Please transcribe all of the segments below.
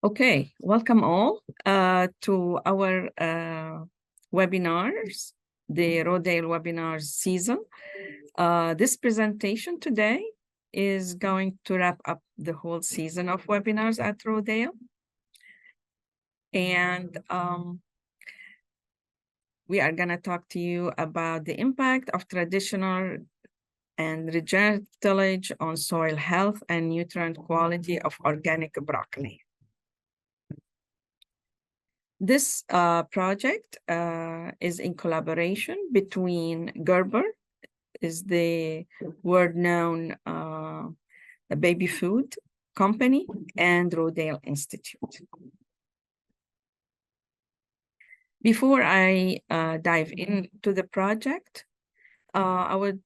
Okay, welcome all to our webinars, the Rodale webinars season. This presentation today is going to wrap up the whole season of webinars at Rodale. And we are going to talk to you about the impact of traditional and regenerative tillage on soil health and nutrient quality of organic broccoli. This project is in collaboration between Gerber, is the world-known baby food company, and Rodale Institute. Before I dive into the project, I would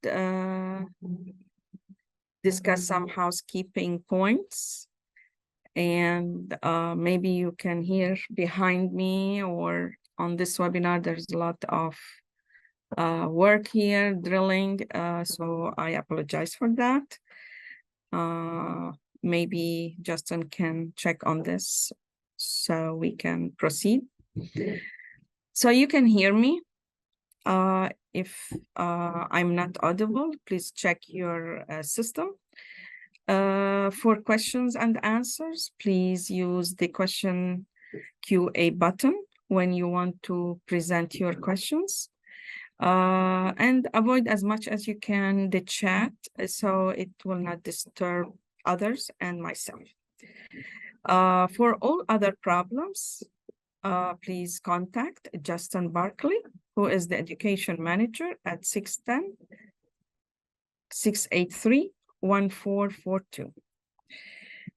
discuss some housekeeping points. And maybe you can hear behind me or on this webinar, there's a lot of work here, drilling, so I apologize for that. Maybe Justin can check on this so we can proceed. So you can hear me. If I'm not audible, please check your system. For questions and answers, please use the question QA button when you want to present your questions. And avoid as much as you can the chat so it will not disturb others and myself. For all other problems, please contact Justin Barkley, who is the education manager at 610-683-1442.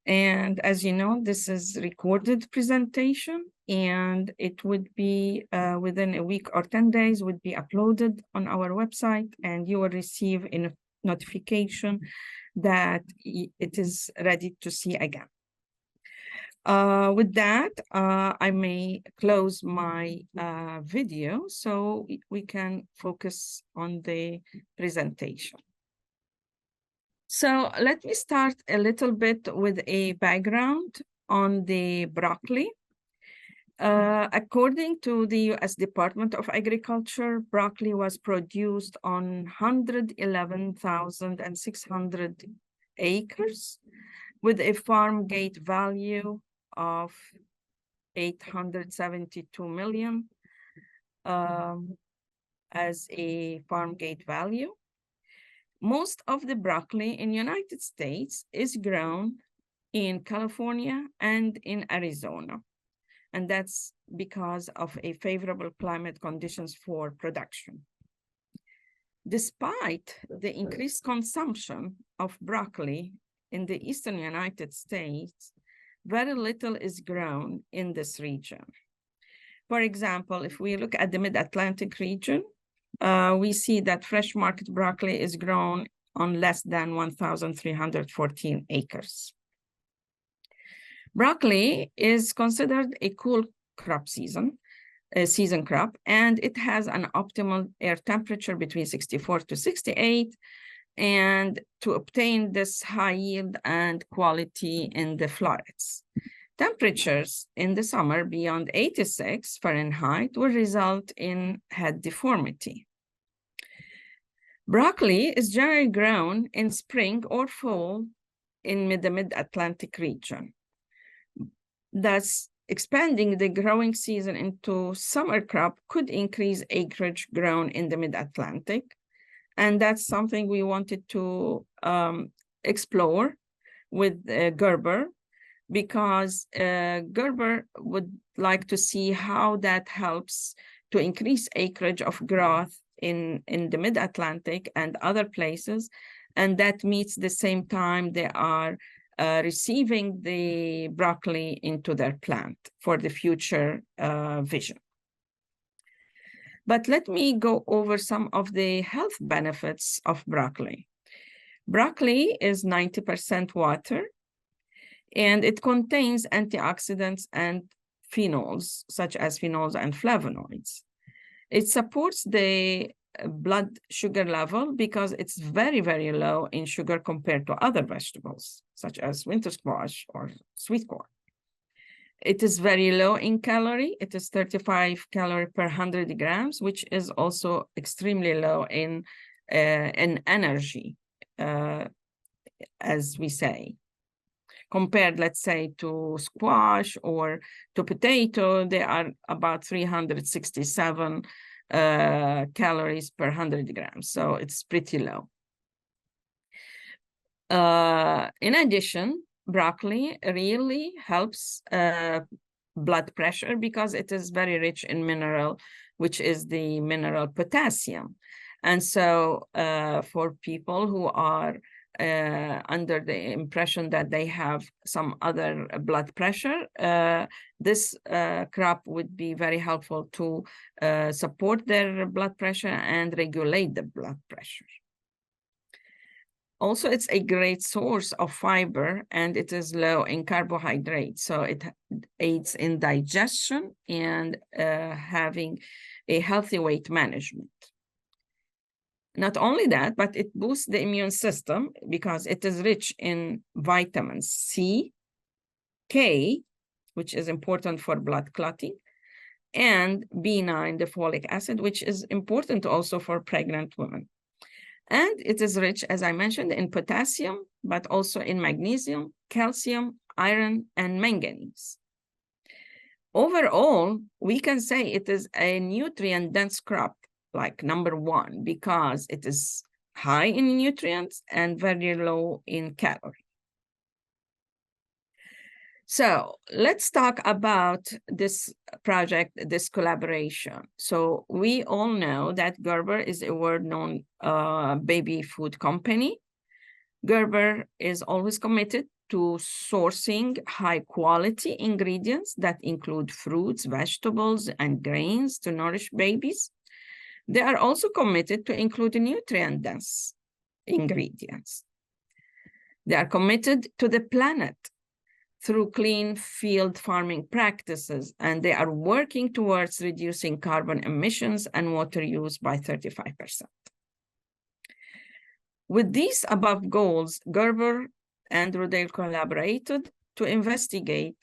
And as you know, this is recorded presentation, and it would be within a week or 10 days would be uploaded on our website, and you will receive a notification that it is ready to see again. With that, I may close my video so we can focus on the presentation. So let me start a little bit with a background on the broccoli. According to the U.S. Department of Agriculture, broccoli was produced on 111,600 acres with a farm gate value of 872 million as a farm gate value. Most of the broccoli in the United States is grown in California and in Arizona. And that's because of a favorable climate conditions for production. Despite the increased consumption of broccoli in the eastern United States, very little is grown in this region. For example, if we look at the Mid-Atlantic region, we see that fresh market broccoli is grown on less than 1,314 acres. Broccoli is considered a cool crop season crop, and it has an optimal air temperature between 64 to 68, and to obtain this high yield and quality in the florets. Temperatures in the summer beyond 86 Fahrenheit will result in head deformity. Broccoli is generally grown in spring or fall in the Mid-Atlantic region. Thus, expanding the growing season into summer crop could increase acreage grown in the Mid-Atlantic. And that's something we wanted to explore with Gerber, because Gerber would like to see how that helps to increase acreage of growth in the Mid-Atlantic and other places. And that meets the same time they are receiving the broccoli into their plant for the future vision. But let me go over some of the health benefits of broccoli. Broccoli is 90% water, and it contains antioxidants and phenols, such as phenols and flavonoids. It supports the blood sugar level because it's very, very low in sugar compared to other vegetables, such as winter squash or sweet corn. It is very low in calorie. It is 35 calorie per 100 grams, which is also extremely low in energy, as we say. Compared, let's say, to squash or to potato, they are about 367 calories per 100 grams. So it's pretty low. In addition, broccoli really helps blood pressure because it is very rich in mineral, which is the mineral potassium. And so for people who are under the impression that they have some other blood pressure, this crop would be very helpful to support their blood pressure and regulate the blood pressure. Also, it's a great source of fiber and it is low in carbohydrates. So it aids in digestion and having a healthy weight management. Not only that, but it boosts the immune system because it is rich in vitamins C, K, which is important for blood clotting, and B9, the folic acid, which is important also for pregnant women. And it is rich, as I mentioned, in potassium, but also in magnesium, calcium, iron, and manganese. Overall, we can say it is a nutrient-dense crop, like number one, because it is high in nutrients and very low in calories. So let's talk about this project, this collaboration. So we all know that Gerber is a world-known baby food company. Gerber is always committed to sourcing high-quality ingredients that include fruits, vegetables, and grains to nourish babies. They are also committed to include nutrient-dense ingredients. They are committed to the planet through clean field farming practices, and they are working towards reducing carbon emissions and water use by 35%. With these above goals, Gerber and Rodale collaborated to investigate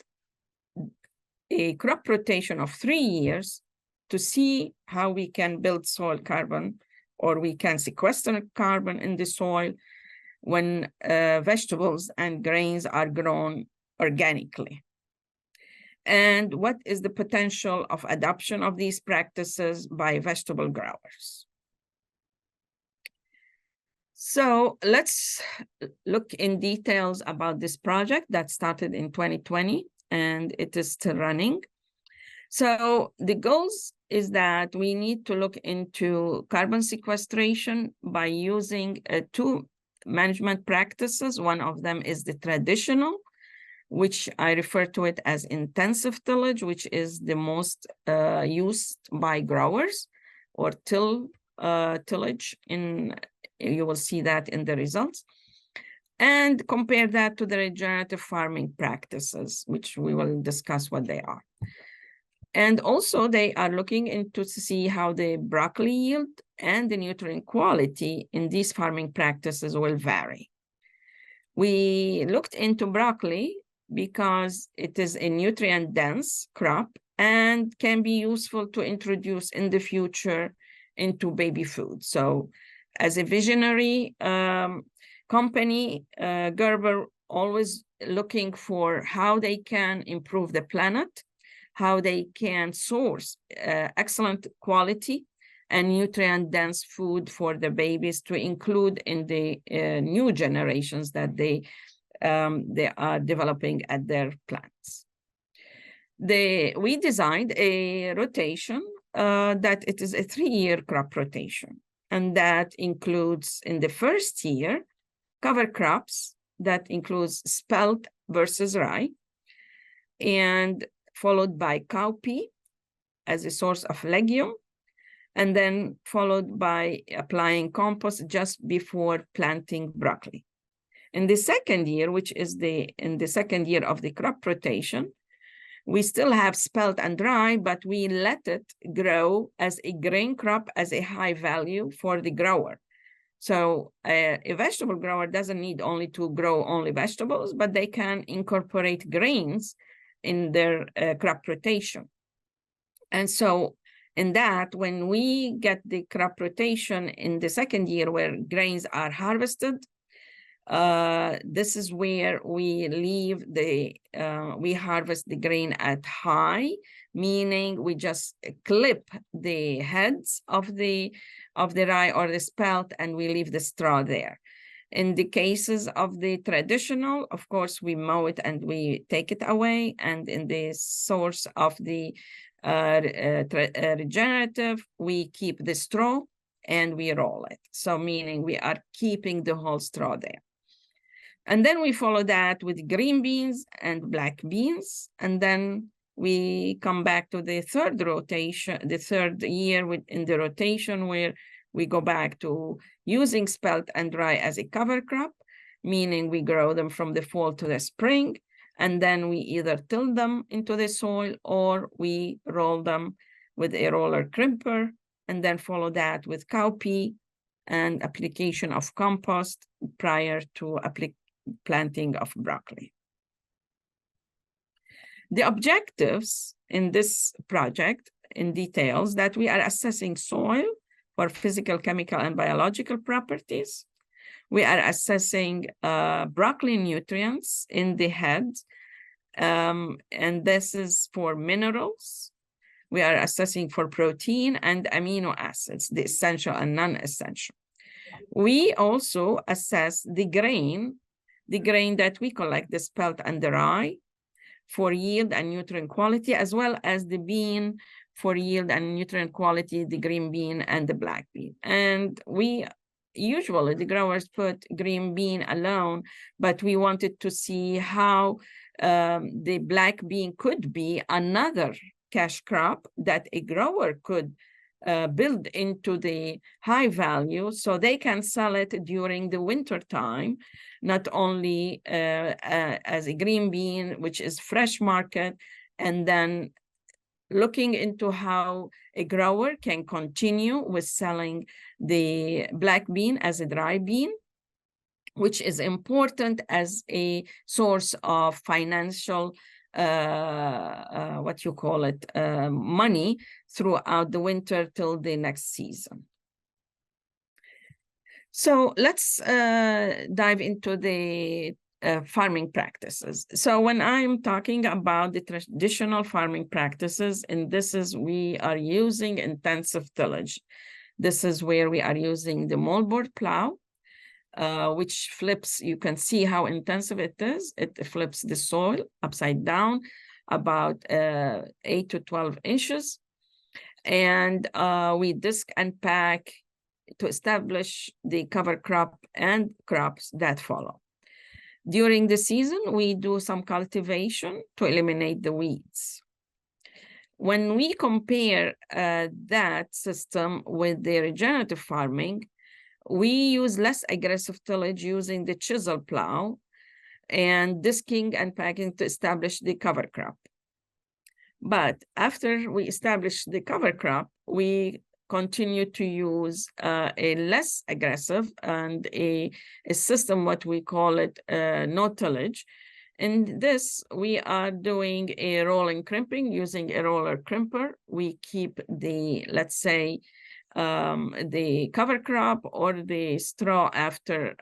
a crop rotation of 3 years to see how we can build soil carbon, or we can sequester carbon in the soil when vegetables and grains are grown organically. And what is the potential of adoption of these practices by vegetable growers? So let's look in details about this project that started in 2020 and it is still running. So the goals is that we need to look into carbon sequestration by using two management practices. One of them is the traditional, which I refer to it as intensive tillage, which is the most used by growers, or tillage. You will see that in the results. And compare that to the regenerative farming practices, which we will discuss what they are. And also they are looking into to see how the broccoli yield and the nutrient quality in these farming practices will vary. We looked into broccoli because it is a nutrient-dense crop and can be useful to introduce in the future into baby food. So as a visionary company, Gerber always looking for how they can improve the planet, how they can source excellent quality and nutrient-dense food for the babies to include in the new generations that they are developing at their plants. We designed a rotation that it is a 3-year crop rotation, and that includes in the first year cover crops that includes spelt versus rye, and followed by cowpea as a source of legume, and then followed by applying compost just before planting broccoli. In the second year, which is in the second year of the crop rotation, we still have spelt and rye, but we let it grow as a grain crop as a high value for the grower. So a vegetable grower doesn't need only to grow only vegetables, but they can incorporate grains in their crop rotation. And so in that, when we get the crop rotation in the second year where grains are harvested, this is where we leave we harvest the grain at high, meaning we just clip the heads of the rye or the spelt, and we leave the straw there. In the cases of the traditional, of course, we mow it and we take it away. And in the source of the regenerative, we keep the straw and we roll it. So meaning we are keeping the whole straw there. And then we follow that with green beans and black beans. And then we come back to the third rotation, the third year in the rotation, where we go back to using spelt and rye as a cover crop, meaning we grow them from the fall to the spring. And then we either till them into the soil or we roll them with a roller crimper, and then follow that with cowpea and application of compost prior to planting of broccoli. The objectives in this project in details that we are assessing soil for physical, chemical, and biological properties. We are assessing broccoli nutrients in the head, and this is for minerals. We are assessing for protein and amino acids, the essential and non-essential. We also assess the grain that we collect, the spelt and the rye, for yield and nutrient quality, as well as the bean for yield and nutrient quality, the green bean and the black bean. And we usually, the growers put green bean alone, but we wanted to see how the black bean could be another cash crop that a grower could build into the high value, so they can sell it during the winter time, not only as a green bean, which is fresh market, and then looking into how a grower can continue with selling the black bean as a dry bean, which is important as a source of financial money throughout the winter till the next season. So let's dive into the farming practices. So when I'm talking about the traditional farming practices, and we are using intensive tillage. This is where we are using the moldboard plow, which flips. You can see how intensive it is. It flips the soil upside down about 8 to 12 inches. And we disc and pack to establish the cover crop and crops that follow. During the season, we do some cultivation to eliminate the weeds. When we compare that system with the regenerative farming, we use less aggressive tillage using the chisel plow and disking and packing to establish the cover crop. But after we establish the cover crop, we continue to use a less aggressive and a system, what we call it, no tillage. In this, we are doing a rolling crimping using a roller crimper. We keep the, let's say, the cover crop or the straw after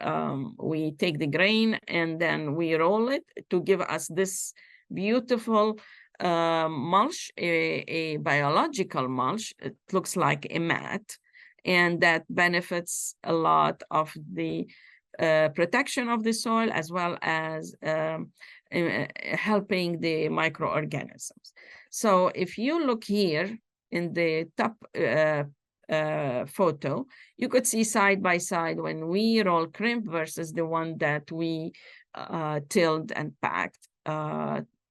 we take the grain, and then we roll it to give us this beautiful mulch, a biological mulch. It looks like a mat, and that benefits a lot of the protection of the soil, as well as helping the microorganisms. So if you look here in the top photo, you could see side by side when we roll crimp versus the one that we tilled and packed,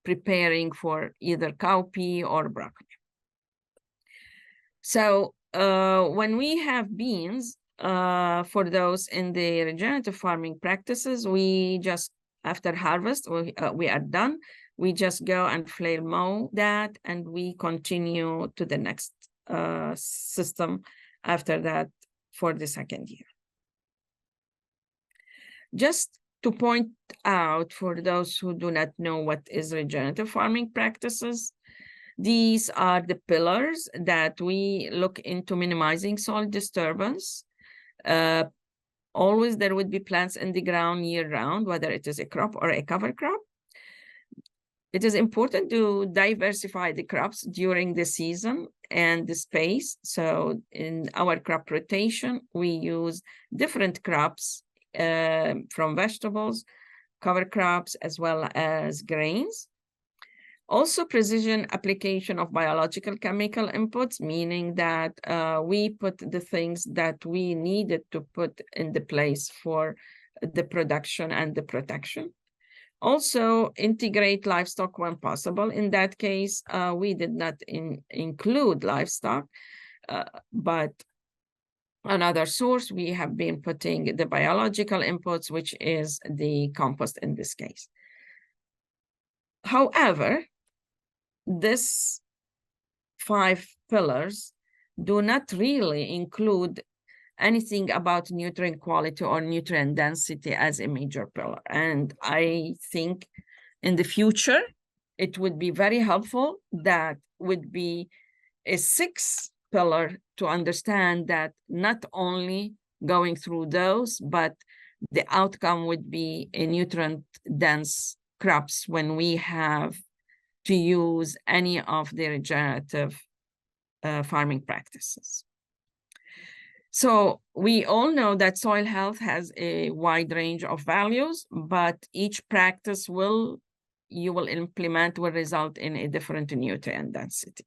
preparing for either cowpea or broccoli. So when we have beans, for those in the regenerative farming practices, we just, after harvest, we are done. We just go and flail mow that, and we continue to the next system after that for the second year. Just to point out for those who do not know what is regenerative farming practices, these are the pillars that we look into minimizing soil disturbance. Always there would be plants in the ground year-round, whether it is a crop or a cover crop. It is important to diversify the crops during the season and the space. So in our crop rotation, we use different crops from vegetables, cover crops, as well as grains. Also, precision application of biological chemical inputs, meaning that we put the things that we needed to put in the place for the production and the protection. Also, integrate livestock when possible. In that case, we did not include livestock, but another source, we have been putting the biological inputs, which is the compost in this case. However, these 5 pillars do not really include anything about nutrient quality or nutrient density as a major pillar. And I think in the future, it would be very helpful that would be a 6th pillar to understand that not only going through those, but the outcome would be a nutrient dense crops when we have to use any of the regenerative farming practices. So we all know that soil health has a wide range of values, but each practice you will implement will result in a different nutrient density.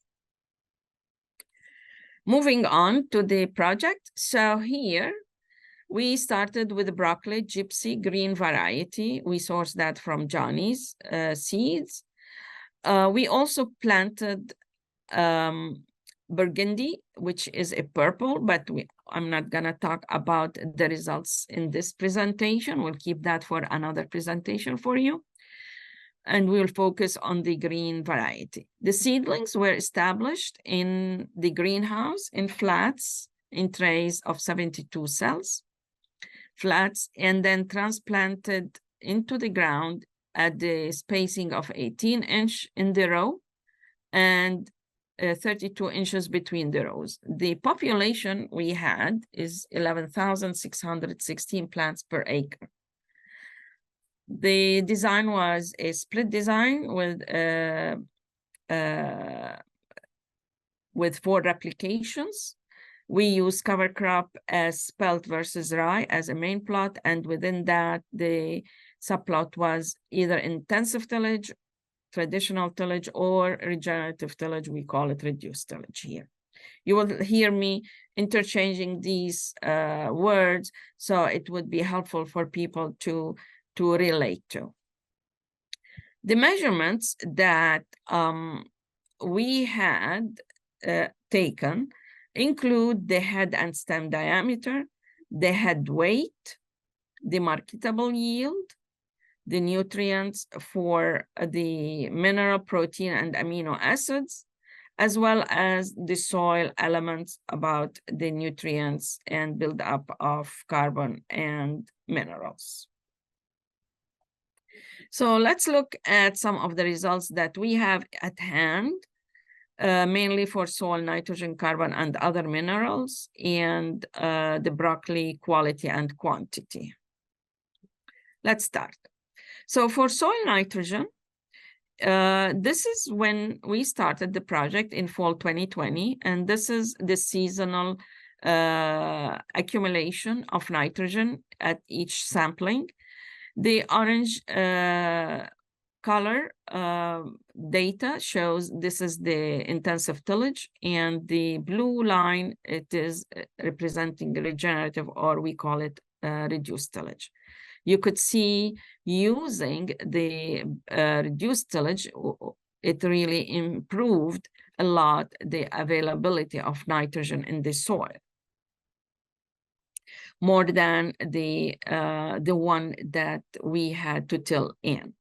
Moving on to the project. So here we started with the broccoli gypsy green variety. We sourced that from Johnny's seeds. We also planted burgundy, which is a purple, but I'm not gonna talk about the results in this presentation. We'll keep that for another presentation for you. And we'll focus on the green variety. The seedlings were established in the greenhouse in flats, in trays of 72 cells, flats, and then transplanted into the ground at the spacing of 18-inch in the row and 32 inches between the rows. The population we had is 11,616 plants per acre. The design was a split design with 4 replications. We use cover crop as spelt versus rye as a main plot, and within that, the subplot was either intensive tillage, traditional tillage, or regenerative tillage. We call it reduced tillage here. You will hear me interchanging these words, so it would be helpful for people to relate to. The measurements that we had taken include the head and stem diameter, the head weight, the marketable yield, the nutrients for the mineral, protein, and amino acids, as well as the soil elements about the nutrients and buildup of carbon and minerals. So let's look at some of the results that we have at hand, mainly for soil nitrogen, carbon, and other minerals, and the broccoli quality and quantity. Let's start. So for soil nitrogen, this is when we started the project in fall 2020, and this is the seasonal accumulation of nitrogen at each sampling. The orange color data shows this is the intensive tillage, and the blue line, it is representing the regenerative, or we call it reduced tillage. You could see using the reduced tillage, it really improved a lot the availability of nitrogen in the soil, more than the one that we had to till in.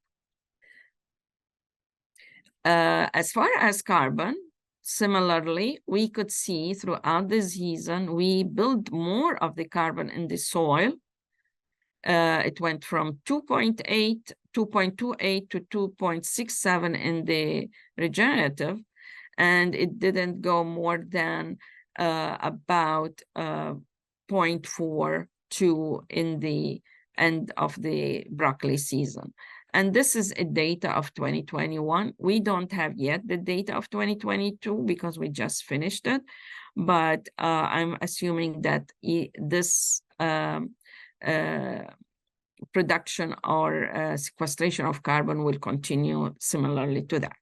As far as carbon, similarly, we could see throughout the season, we build more of the carbon in the soil It went from 2.28 to 2.67 in the regenerative, and it didn't go more than about 0.42 in the end of the broccoli season. And this is a data of 2021. We don't have yet the data of 2022 because we just finished it, but I'm assuming that this production or sequestration of carbon will continue similarly to that.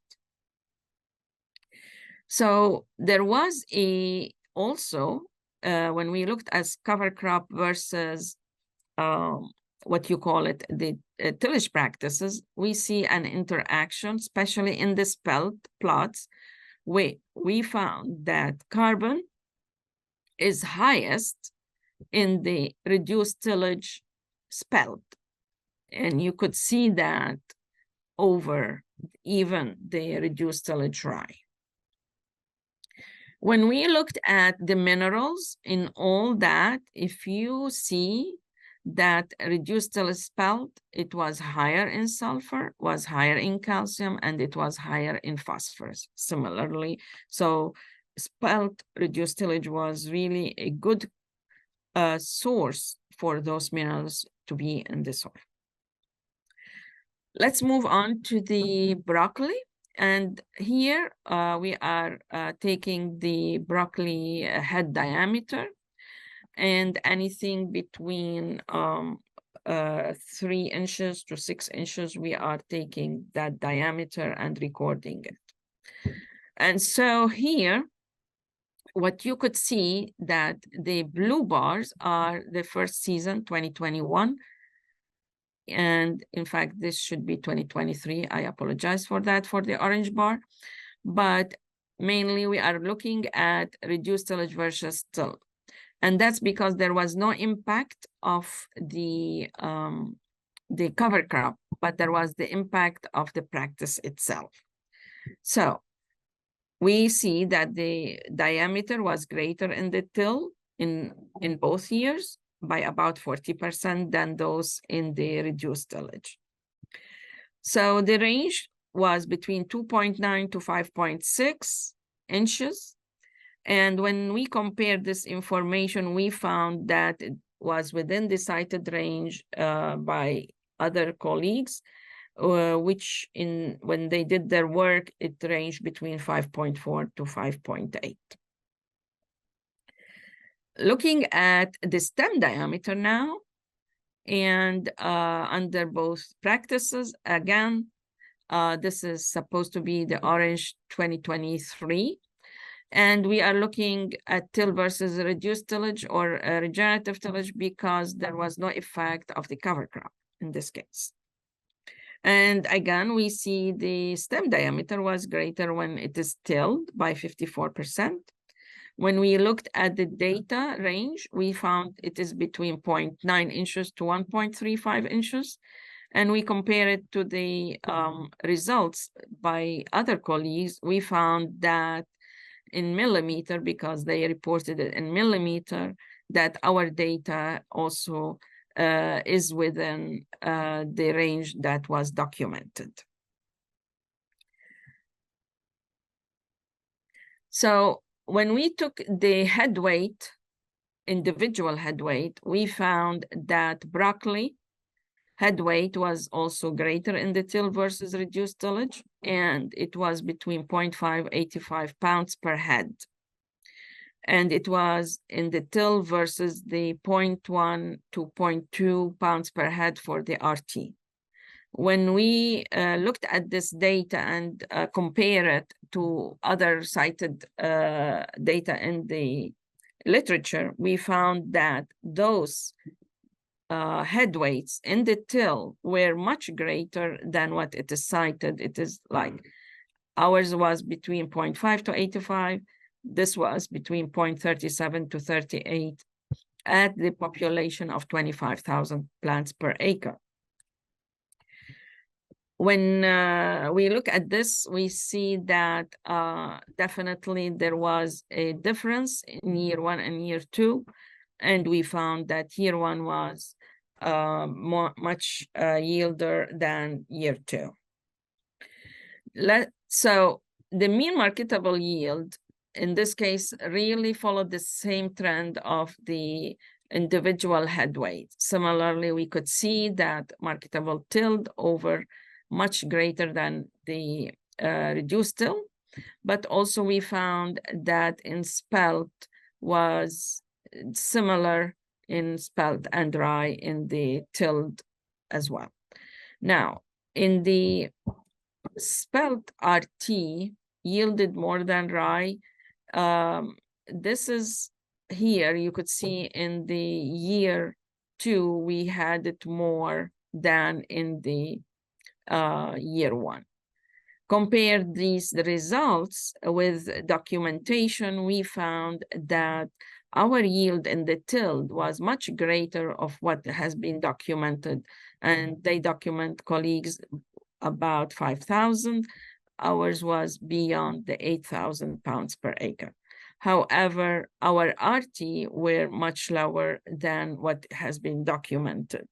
So there was also, when we looked at cover crop versus what you call it, the tillage practices, we see an interaction, especially in the spelt plots, where we found that carbon is highest in the reduced tillage spelt. And you could see that over even the reduced tillage rye. When we looked at the minerals in all that, if you see that reduced tillage spelt, it was higher in sulfur, was higher in calcium, and it was higher in phosphorus similarly. So spelt reduced tillage was really a good source for those minerals to be in the soil. Let's move on to the broccoli. And here we are taking the broccoli head diameter, and anything between 3 inches to 6 inches, we are taking that diameter and recording it. And so here, what you could see that the blue bars are the first season, 2021. And in fact, this should be 2023. I apologize for that, for the orange bar. But mainly we are looking at reduced tillage versus till. And that's because there was no impact of the cover crop, but there was the impact of the practice itself. So we see that the diameter was greater in the till in both years by about 40% than those in the reduced tillage. So the range was between 2.9 to 5.6 inches. And when we compared this information, we found that it was within the cited range by other colleagues, which when they did their work, it ranged between 5.4 to 5.8. Looking at the stem diameter now, and under both practices, again, this is supposed to be the orange 2023. And we are looking at till versus reduced tillage or regenerative tillage because there was no effect of the cover crop in this case. And again, we see the stem diameter was greater when it is tilled by 54%. When we looked at the data range, we found it is between 0.9 inches to 1.35 inches. And we compare it to the results by other colleagues, we found that in millimeter, because they reported it in millimeter, that our data also is within the range that was documented. So when we took the head weight, individual head weight, we found that broccoli head weight was also greater in the till versus reduced tillage, and it was between 0.585 pounds per head. And it was in the till versus the 0.1 to 0.2 pounds per head for the RT. When we looked at this data and compare it to other cited data in the literature, we found that those head weights in the till were much greater than what it is cited. It is like ours was between 0.5 to 85. This was between 0.37 to 38 at the population of 25,000 plants per acre. When we look at this, we see that definitely there was a difference in year 1 and year 2. And we found that year 1 was much yielder than year 2. So the mean marketable yield in this case really followed the same trend of the individual head weight. Similarly, we could see that marketable tilled over much greater than the reduced till, but also we found that in spelt was similar in spelt and rye in the tilled as well. Now, in the spelt RT yielded more than rye. This is here, you could see in the year 2, we had it more than in the year 1. Compare the results with documentation, we found that our yield in the tilled was much greater of what has been documented, and they document colleagues about 5,000. Ours was beyond the 8,000 pounds per acre. However, our RT were much lower than what has been documented.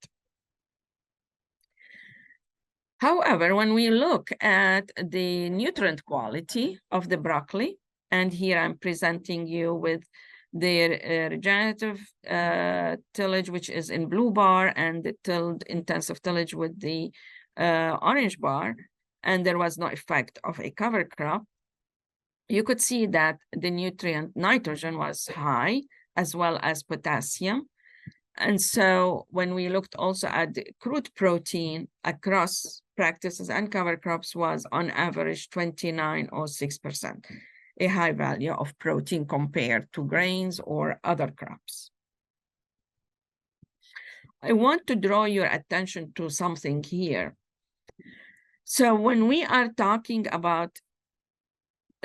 However, when we look at the nutrient quality of the broccoli, and here I'm presenting you with the regenerative tillage, which is in blue bar, and the tilled intensive tillage with the orange bar, and there was no effect of a cover crop, you could see that the nutrient nitrogen was high, as well as potassium. And so when we looked also at the crude protein across practices and cover crops was on average 29.06%, a high value of protein compared to grains or other crops. I want to draw your attention to something here. So when we are talking about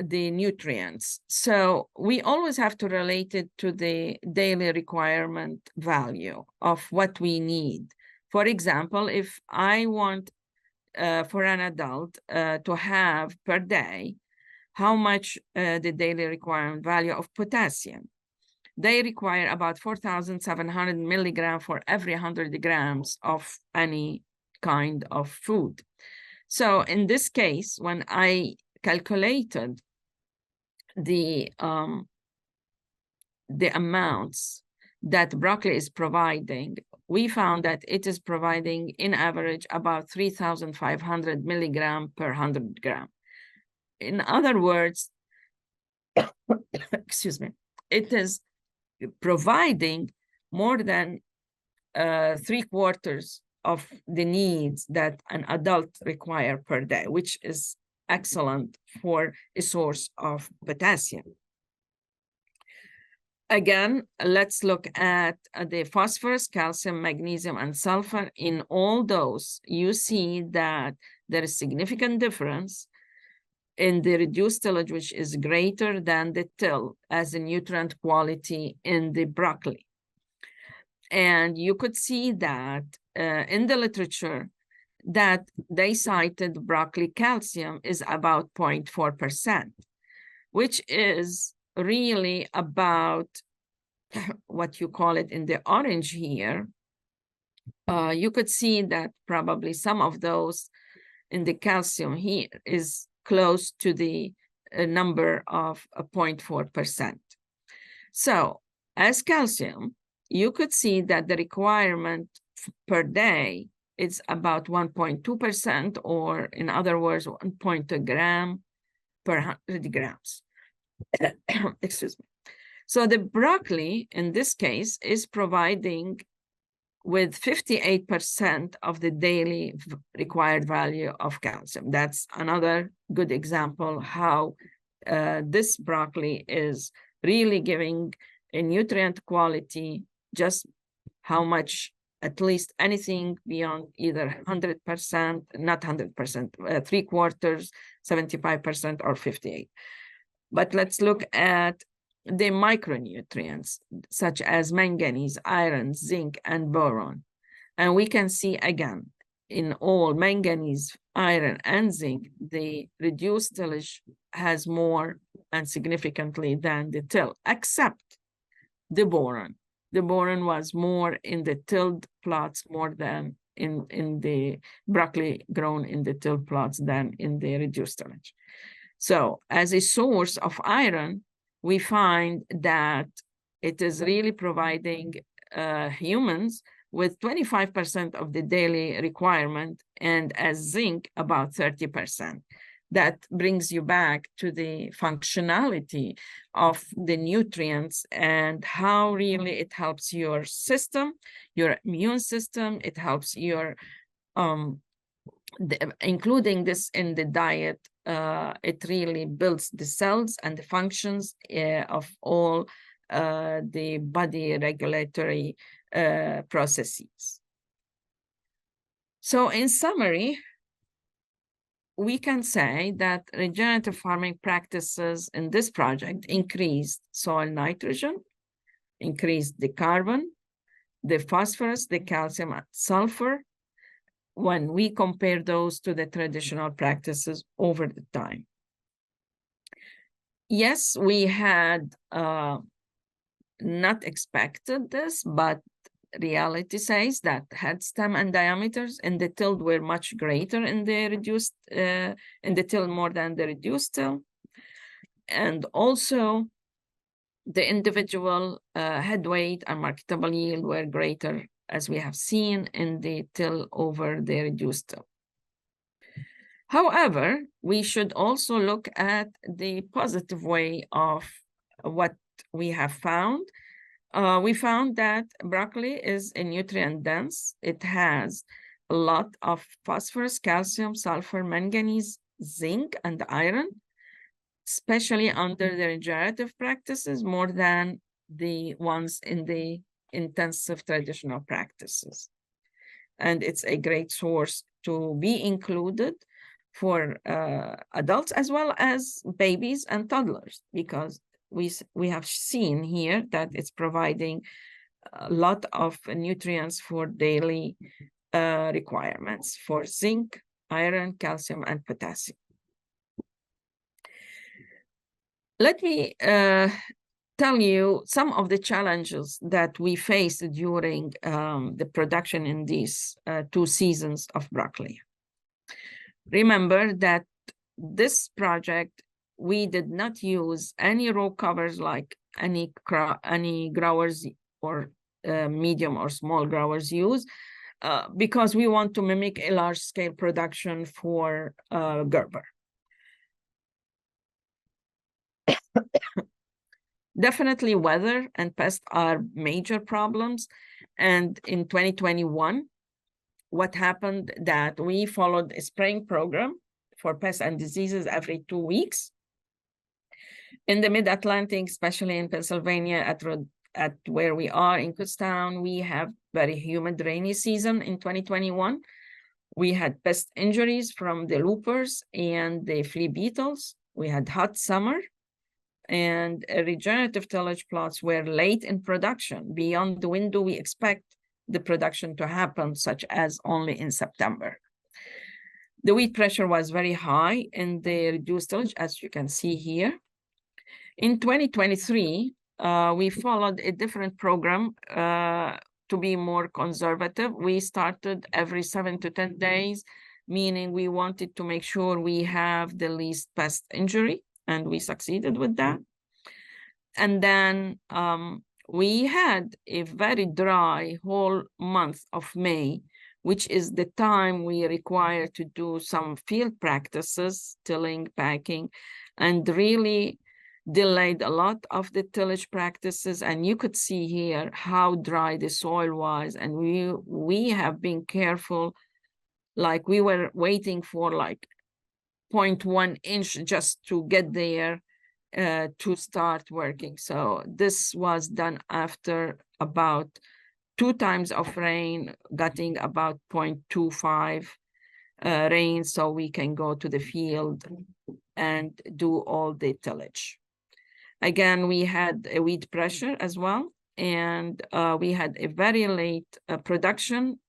the nutrients, so we always have to relate it to the daily requirement value of what we need. For example, if I want for an adult to have per day, how much the daily requirement value of potassium? They require about 4,700 milligrams for every 100 grams of any kind of food. So in this case, when I calculated the amounts that broccoli is providing, we found that it is providing in average about 3,500 milligrams per 100 grams. In other words, excuse me, it is providing more than 3/4 of the needs that an adult require per day, which is excellent for a source of potassium. Again, let's look at the phosphorus, calcium, magnesium, and sulfur. In all those, you see that there is significant difference in the reduced tillage, which is greater than the till as a nutrient quality in the broccoli. And you could see that in the literature that they cited broccoli calcium is about 0.4%, which is really about what you call it in the orange here. You could see that probably some of those in the calcium here is close to the number of 0.4%. So as calcium, you could see that the requirement per day is about 1.2%, or in other words, 1.2 gram per 100 grams. Excuse me. So the broccoli, in this case, is providing with 58% of the daily required value of calcium. That's another good example how this broccoli is really giving a nutrient quality, just how much, at least anything beyond either 100%, not 100%, 3/4, 75%, or 58%. But let's look at the micronutrients, such as manganese, iron, zinc, and boron. And we can see again, in all manganese, iron, and zinc, the reduced tillage has more and significantly than the till, except the boron. The boron was more in the tilled plots more than in the broccoli grown in the tilled plots than in the reduced tillage. So as a source of iron, we find that it is really providing humans with 25% of the daily requirement, and as zinc, about 30%. That brings you back to the functionality of the nutrients and how really it helps your system, your immune system. It helps your, including this in the diet, it really builds the cells and the functions of all the body regulatory processes. So in summary, we can say that regenerative farming practices in this project increased soil nitrogen, increased the carbon, the phosphorus, the calcium, and sulfur when we compare those to the traditional practices over the time. Yes, we had not expected this, but reality says that head stem and diameters in the tilled were much greater in the reduced, in the till more than the reduced till. And also the individual head weight and marketable yield were greater, as we have seen, in the till over the reduced till. However, we should also look at the positive way of what we have found. We found that broccoli is a nutrient dense. It has a lot of phosphorus, calcium, sulfur, manganese, zinc, and iron, especially under the regenerative practices, more than the ones in the intensive traditional practices. And it's a great source to be included for adults as well as babies and toddlers, because we have seen here that it's providing a lot of nutrients for daily requirements for zinc, iron, calcium, and potassium. Let me tell you some of the challenges that we faced during the production in these 2 seasons of broccoli. Remember that this project, we did not use any row covers like any growers or medium or small growers use, because we want to mimic a large-scale production for Gerber. Definitely weather and pests are major problems. And in 2021, what happened that we followed a spraying program for pests and diseases every 2 weeks. In the mid-Atlantic, especially in Pennsylvania, at where we are in Kutztown, we have very humid rainy season in 2021. We had pest injuries from the loopers and the flea beetles. We had hot summer, and regenerative tillage plots were late in production, beyond the window we expect the production to happen, such as only in September. The weed pressure was very high in the reduced tillage, as you can see here. In 2023, we followed a different program to be more conservative. We started every 7 to 10 days, meaning we wanted to make sure we have the least pest injury, and we succeeded with that. And then we had a very dry whole month of May, which is the time we require to do some field practices, tilling, packing, and really delayed a lot of the tillage practices. And you could see here how dry the soil was. And we have been careful, like we were waiting for like 0.1 inch just to get there to start working. So this was done after about 2 times of rain, getting about 0.25 rain, so we can go to the field and do all the tillage. Again, we had a weed pressure as well, and we had a very late production,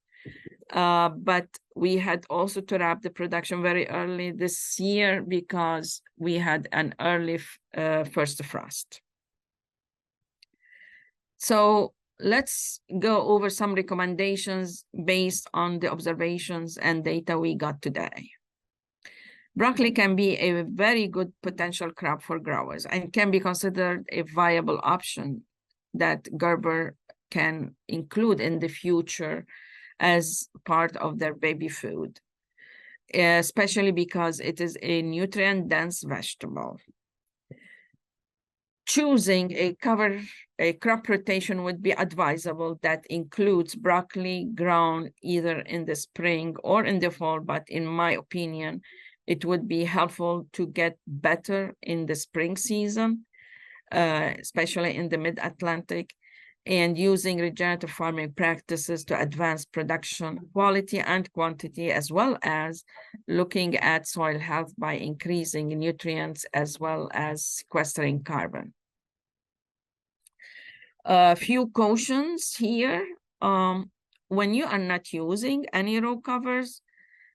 but we had also to wrap the production very early this year because we had an early first frost. So let's go over some recommendations based on the observations and data we got today. Broccoli can be a very good potential crop for growers and can be considered a viable option that Gerber can include in the future as part of their baby food, especially because it is a nutrient-dense vegetable. Choosing a crop rotation would be advisable that includes broccoli grown either in the spring or in the fall, but in my opinion, it would be helpful to get better in the spring season, especially in the mid-Atlantic, and using regenerative farming practices to advance production quality and quantity, as well as looking at soil health by increasing nutrients as well as sequestering carbon. A few cautions here. When you are not using any row covers,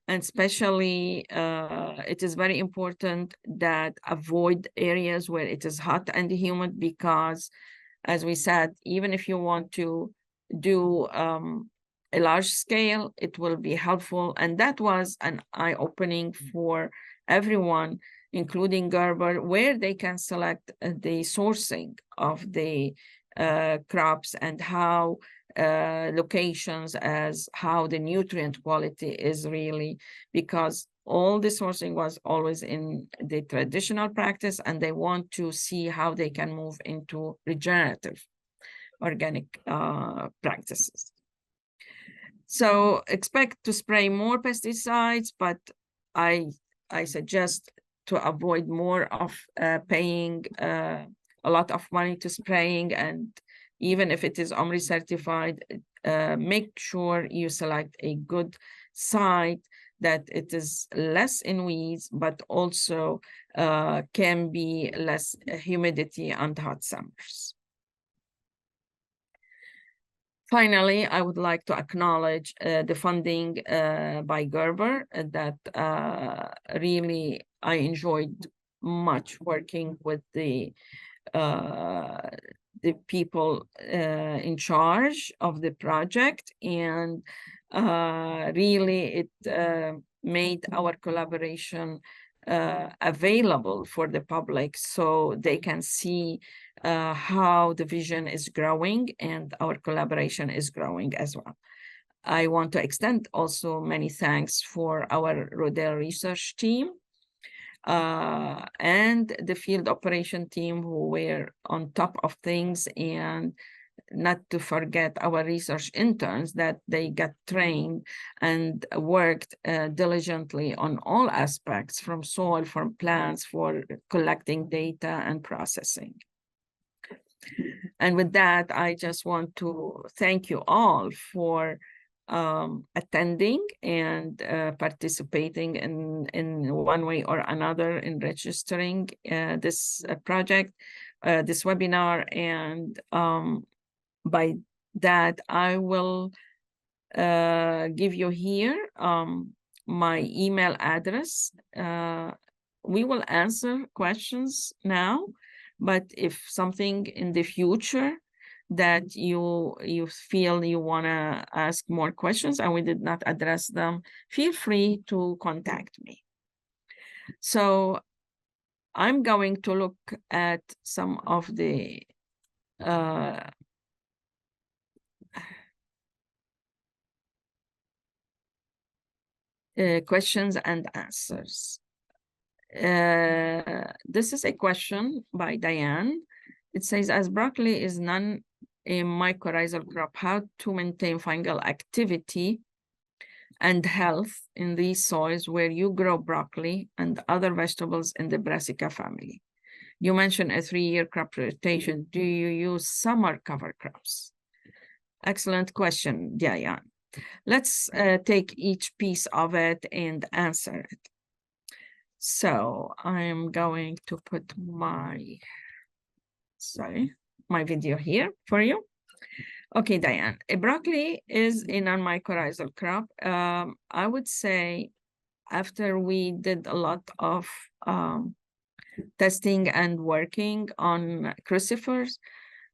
and especially it is very important that avoid areas where it is hot and humid, because as we said, even if you want to do a large scale, it will be helpful. And that was an eye-opening for everyone, including Gerber, where they can select the sourcing of the crops and how locations, as how the nutrient quality is really, because all the sourcing was always in the traditional practice, and they want to see how they can move into regenerative organic practices. So expect to spray more pesticides, but I suggest to avoid more of paying a lot of money to spraying, and even if it is OMRI certified, make sure you select a good site that it is less in weeds, but also can be less humidity and hot summers. Finally, I would like to acknowledge the funding by Gerber that really I enjoyed much working with the people in charge of the project, and really it made our collaboration available for the public so they can see how the vision is growing and our collaboration is growing as well. I want to extend also many thanks for our Rodale research team and the field operation team who were on top of things, and not to forget our research interns that they got trained and worked diligently on all aspects, from soil, from plants, for collecting data and processing. And with that, I just want to thank you all for attending and participating in one way or another in registering this project, this webinar. And by that, I will give you here my email address. We will answer questions now, but if something in the future that you feel you want to ask more questions and we did not address them, feel free to contact me. So I'm going to look at some of the questions and answers. This is a question by Diane. It says, as broccoli is a mycorrhizal crop, how to maintain fungal activity and health in these soils where you grow broccoli and other vegetables in the Brassica family? You mentioned a 3-year crop rotation. Do you use summer cover crops? Excellent question, Diane. Let's take each piece of it and answer it. So I'm going to put my video here for you. Okay, Diane, a broccoli is a non-mycorrhizal crop. I would say after we did a lot of testing and working on crucifers,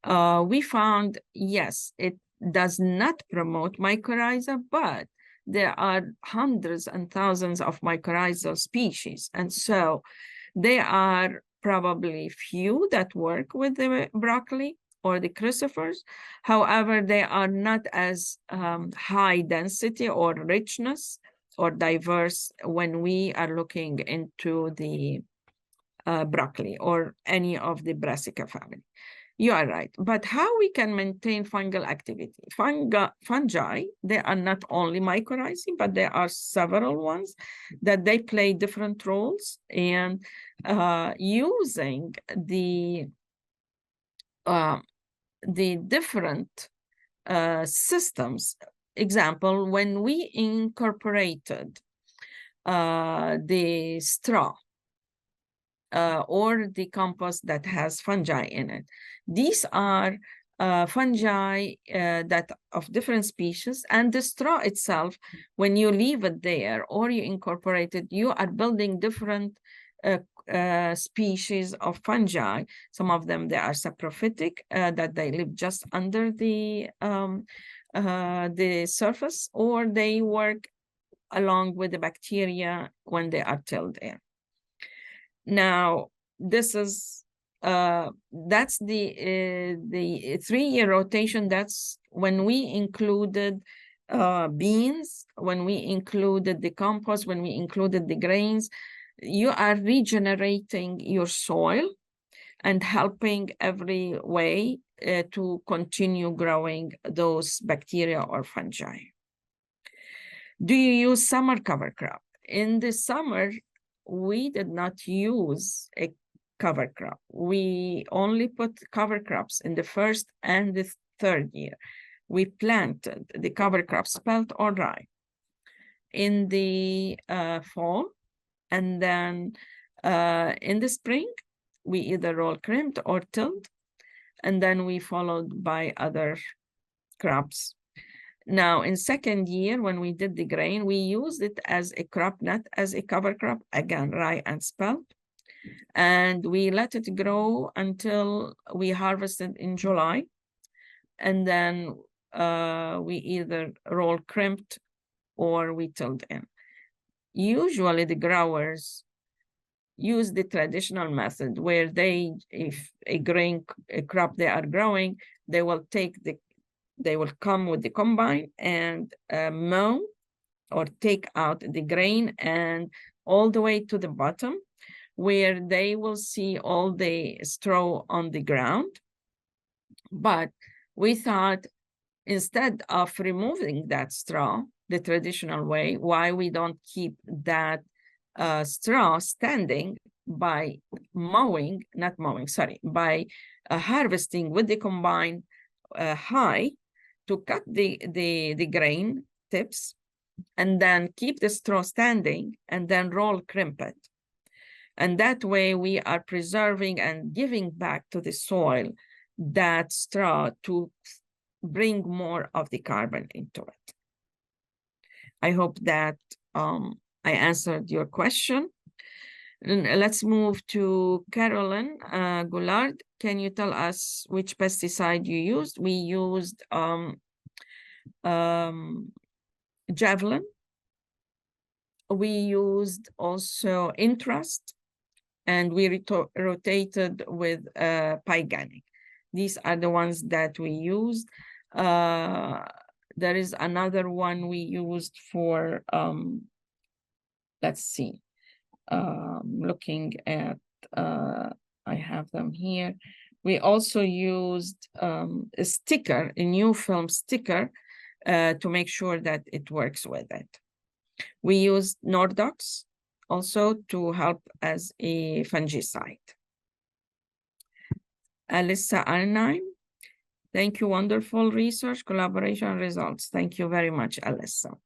we found, yes, it does not promote mycorrhiza, but there are hundreds and thousands of mycorrhizal species. And so there are probably few that work with the broccoli or the crucifers. However, they are not as high density or richness or diverse when we are looking into the broccoli or any of the brassica family. You are right. But how we can maintain fungal activity? Fungi, they are not only mycorrhizae, but there are several ones that they play different roles. And using the different systems, example, when we incorporated the straw or the compost that has fungi in it. These are fungi that of different species, and the straw itself, when you leave it there or you incorporate it, you are building different species of fungi. Some of them, they are saprophytic, that they live just under the surface, or they work along with the bacteria when they are tilled in. Now, this is that's the 3-year rotation. That's when we included beans, when we included the compost, when we included the grains. You are regenerating your soil and helping every way to continue growing those bacteria or fungi. Do you use summer cover crop? In the summer, we did not use a cover crop. We only put cover crops in the first and the third year. We planted the cover crop, spelt or rye, in the fall, and then in the spring, we either roll crimped or tilled, and then we followed by other crops. Now, in second year, when we did the grain, we used it as a crop, not as a cover crop, again, rye and spelt. And we let it grow until we harvested in July. And then we either roll crimped or we tilled in. Usually the growers use the traditional method where they, if a grain a crop they are growing, they will come with the combine and mow or take out the grain and all the way to the bottom, where they will see all the straw on the ground. But we thought, instead of removing that straw the traditional way, why we don't keep that straw standing by by harvesting with the combine high to cut the grain tips, and then keep the straw standing and then roll crimp it. And that way we are preserving and giving back to the soil that straw to bring more of the carbon into it. I hope that I answered your question. Let's move to Carolyn Goulard. Can you tell us which pesticide you used? We used Javelin. We used also Interest, and we rotated with Pyganic. These are the ones that we used. There is another one we used for, let's see, looking at, I have them here. We also used a sticker, a new film sticker, to make sure that it works with it. We used Nordox also to help as a fungicide. Alyssa Arnheim, thank you. Wonderful research, collaboration, results. Thank you very much, Alyssa.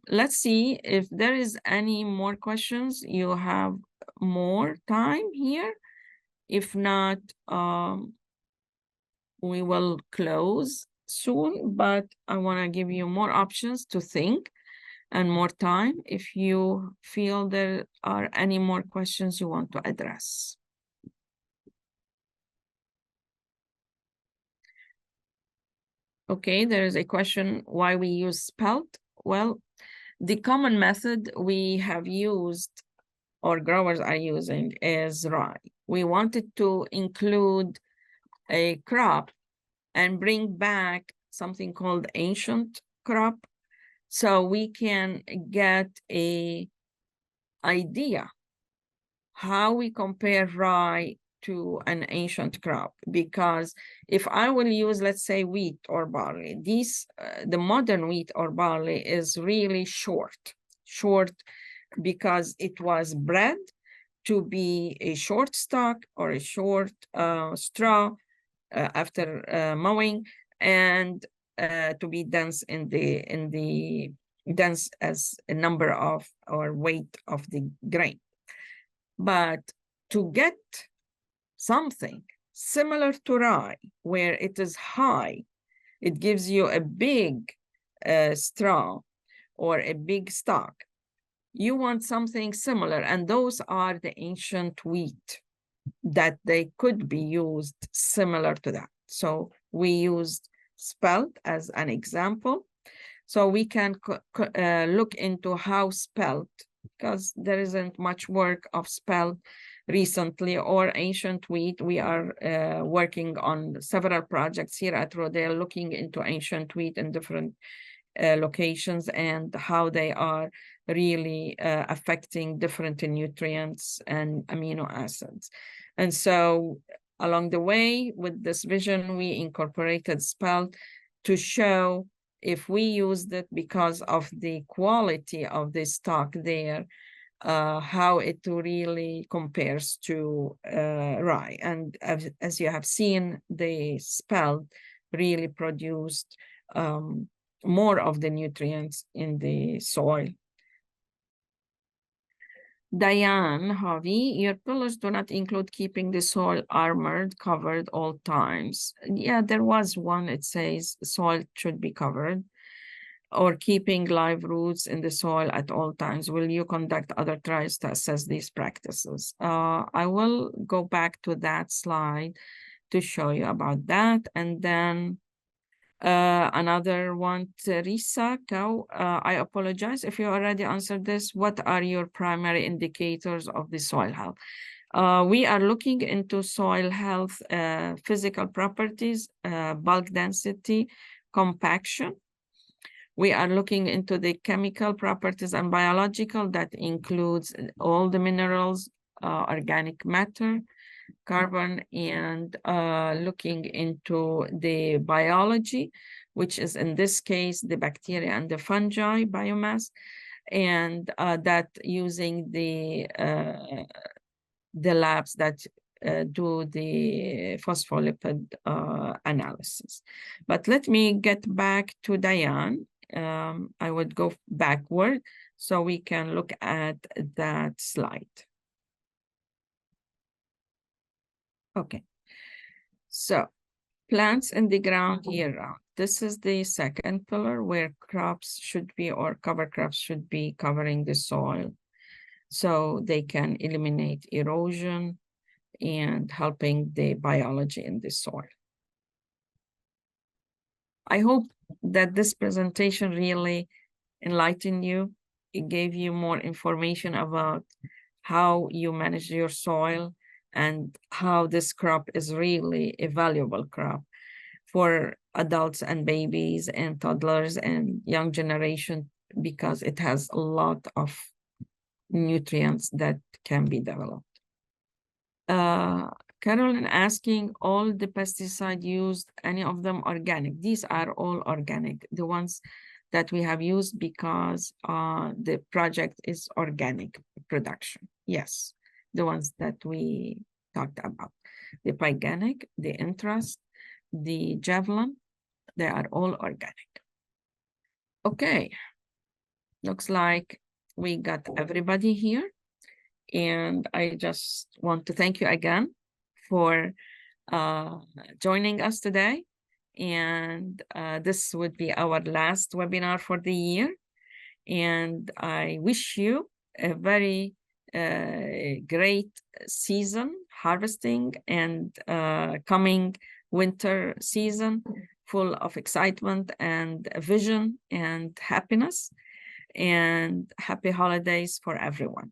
Let's see if there is any more questions. You have more time here. If not, we will close soon, but I want to give you more options to think and more time if you feel there are any more questions you want to address. Okay, there is a question why we use spelt. Well, the common method we have used or growers are using is rye. We wanted to include a crop and bring back something called ancient crop so we can get a idea how we compare rye to an ancient crop. Because if I will use, let's say, wheat or barley, the modern wheat or barley is really short because it was bred to be a short stalk or a short straw after mowing, and to be dense in the dense as a number of or weight of the grain. But to get something similar to rye, where it is high, it gives you a big straw or a big stalk. You want something similar, and those are the ancient wheat that they could be used similar to that. So we used spelt as an example. So we can look into how spelt, because there isn't much work of spelt recently, or ancient wheat. We are working on several projects here at Rodale looking into ancient wheat in different locations and how they are really affecting different nutrients and amino acids. And so along the way with this vision, we incorporated spelt to show if we used it because of the quality of the stock there, how it really compares to rye. And as you have seen, the spelt really produced more of the nutrients in the soil. Diane Harvey, your pillars do not include keeping the soil armored, covered all times. Yeah, there was one, it says soil should be covered, or keeping live roots in the soil at all times. Will you conduct other trials to assess these practices? I will go back to that slide to show you about that. And then another one, Teresa Cow, I apologize if you already answered this. What are your primary indicators of the soil health? We are looking into soil health, physical properties, bulk density, compaction. We are looking into the chemical properties and biological, that includes all the minerals, organic matter, carbon, and looking into the biology, which is in this case the bacteria and the fungi biomass, and that using the labs that do the phospholipid analysis. But let me get back to Diane. I would go backward so we can look at that slide. Okay, so plants in the ground year-round. This is the second pillar where crops should be, or cover crops should be, covering the soil so they can eliminate erosion and helping the biology in the soil. I hope that this presentation really enlightened you. It gave you more information about how you manage your soil and how this crop is really a valuable crop for adults and babies and toddlers and young generation, because it has a lot of nutrients that can be developed. Carolyn asking, all the pesticide used, any of them organic? These are all organic, the ones that we have used, because the project is organic production. Yes, the ones that we talked about, the Pyganic, the Interest, the Javelin, they are all organic. Okay, looks like we got everybody here. And I just want to thank you again for joining us today. And this would be our last webinar for the year. And I wish you a very great season, harvesting, and coming winter season. full of excitement and vision and happiness. And happy holidays for everyone.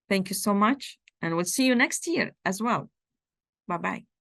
Thank you so much. And we'll see you next year as well. Bye-bye.